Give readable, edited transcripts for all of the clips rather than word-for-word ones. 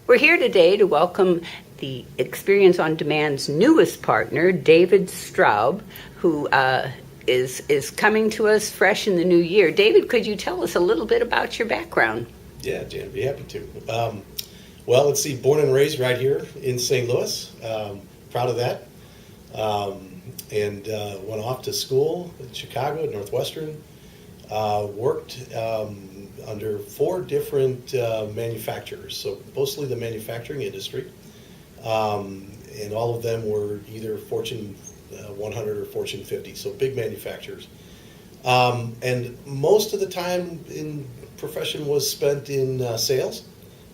We're here today to welcome the Experience on Demand's newest partner, David Straub, who is coming to us fresh in the new year. David, could you tell us a little bit about your background? Yeah, Jan, I'd be happy to. Well, let's see, born and raised right here in St. Louis. Proud of that. And went off to school in Chicago at Northwestern. Worked under 4 different manufacturers, so mostly the manufacturing industry. And all of them were either Fortune 100 or Fortune 50, so big manufacturers. And most of the time in profession was spent in sales,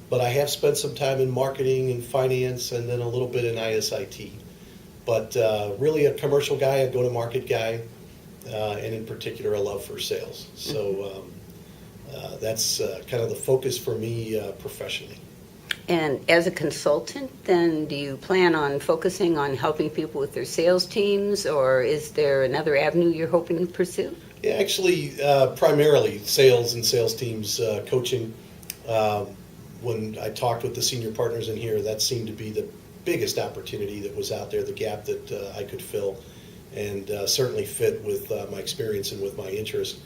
but I have spent some time in marketing and finance and then a little bit in ISIT. But really a commercial guy, a go-to-market guy, and in particular a love for sales. So that's kind of the focus for me professionally. And as a consultant, then, do you plan on focusing on helping people with their sales teams, or is there another avenue you're hoping to pursue? Yeah, actually, primarily sales and sales teams coaching. When I talked with the senior partners in here, that seemed to be the biggest opportunity that was out there, the gap that I could fill, and certainly fit with my experience and with my interest.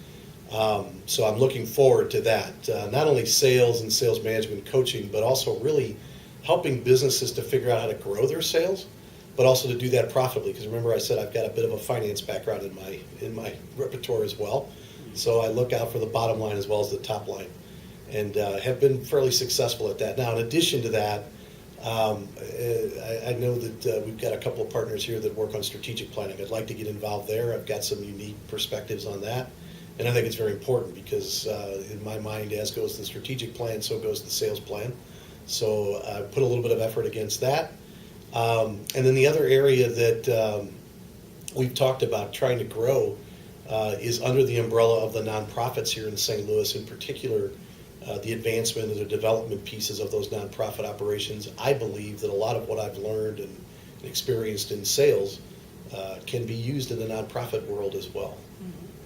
So I'm looking forward to that. Not only sales and sales management coaching, but also really helping businesses to figure out how to grow their sales, but also to do that profitably. Because remember, I said I've got a bit of a finance background in my repertoire as well. So I look out for the bottom line as well as the top line, and have been fairly successful at that. Now, in addition to that, I know that we've got a couple of partners here that work on strategic planning. I'd like to get involved there. I've got some unique perspectives on that. And I think it's very important because in my mind, as goes the strategic plan, so goes the sales plan. So I put a little bit of effort against that. And then the other area that we've talked about trying to grow is under the umbrella of the nonprofits here in St. Louis, in particular, the advancement and the development pieces of those nonprofit operations. I believe that a lot of what I've learned and experienced in sales can be used in the nonprofit world as well.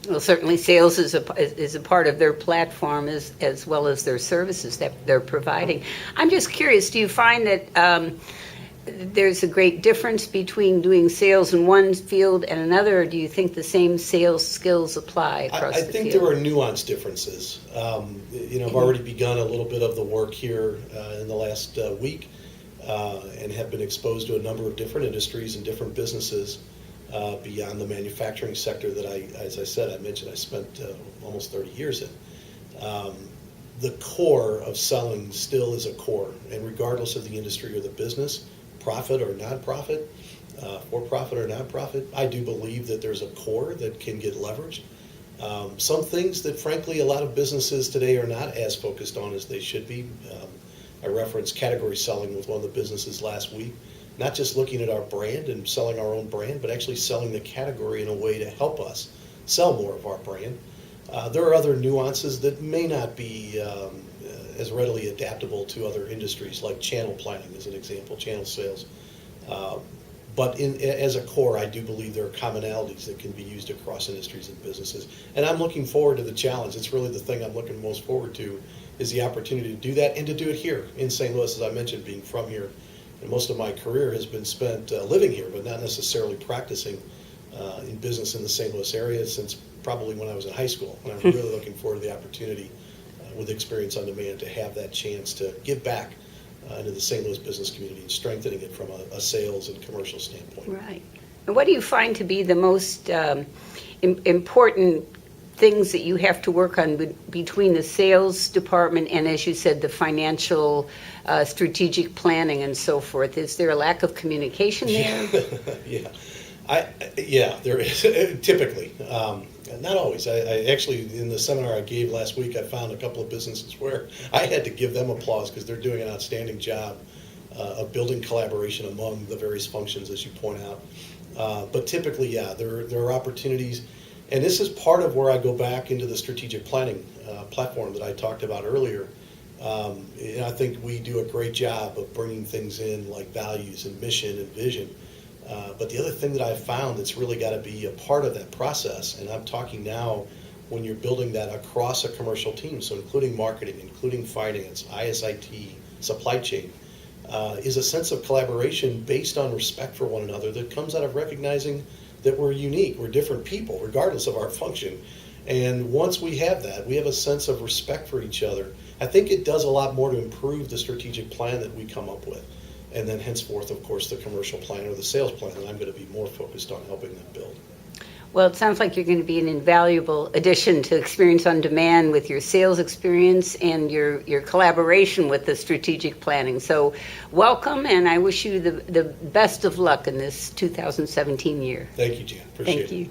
Well, certainly sales is a part of their platform as well as their services that they're providing. I'm just curious, do you find that there's a great difference between doing sales in one field and another, or do you think the same sales skills apply across the field? I think there are nuanced differences. I've already begun a little bit of the work here in the last week and have been exposed to a number of different industries and different businesses beyond the manufacturing sector that as I said, I mentioned I spent almost 30 years in. The core of selling still is a core, and regardless of the industry or the business, profit or nonprofit, for-profit or nonprofit, I do believe that there's a core that can get leveraged. Some things that, frankly, a lot of businesses today are not as focused on as they should be. I referenced category selling with one of the businesses last week. Not just looking at our brand and selling our own brand, but actually selling the category in a way to help us sell more of our brand. There are other nuances that may not be as readily adaptable to other industries, like channel planning as an example, channel sales. But as a core, I do believe there are commonalities that can be used across industries and businesses. And I'm looking forward to the challenge. It's really the thing I'm looking most forward to, is the opportunity to do that and to do it here in St. Louis, as I mentioned, being from here. And most of my career has been spent living here, but not necessarily practicing in business in the St. Louis area since probably when I was in high school. And I'm really looking forward to the opportunity with Experience on Demand to have that chance to give back into the St. Louis business community and strengthening it from a sales and commercial standpoint. Right. And what do you find to be the most important things that you have to work on between the sales department and, as you said, the financial strategic planning and so forth? Is there a lack of communication there? Yeah, there is, typically. Not always. I actually, in the seminar I gave last week, I found a couple of businesses where I had to give them applause because they're doing an outstanding job of building collaboration among the various functions, as you point out. But typically, yeah, there are opportunities. And this is part of where I go back into the strategic planning platform that I talked about earlier. And I think we do a great job of bringing things in like values and mission and vision. But the other thing that I've found that's really got to be a part of that process, and I'm talking now when you're building that across a commercial team, so including marketing, including finance, ISIT, supply chain, is a sense of collaboration based on respect for one another that comes out of recognizing that we're unique, we're different people, regardless of our function. And once we have that, we have a sense of respect for each other. I think it does a lot more to improve the strategic plan that we come up with. And then henceforth, of course, the commercial plan or the sales plan that I'm going to be more focused on helping them build. Well, it sounds like you're going to be an invaluable addition to Experience on Demand with your sales experience and your collaboration with the strategic planning. So welcome, and I wish you the best of luck in this 2017 year. Thank you, Jan. Appreciate it. Thank you.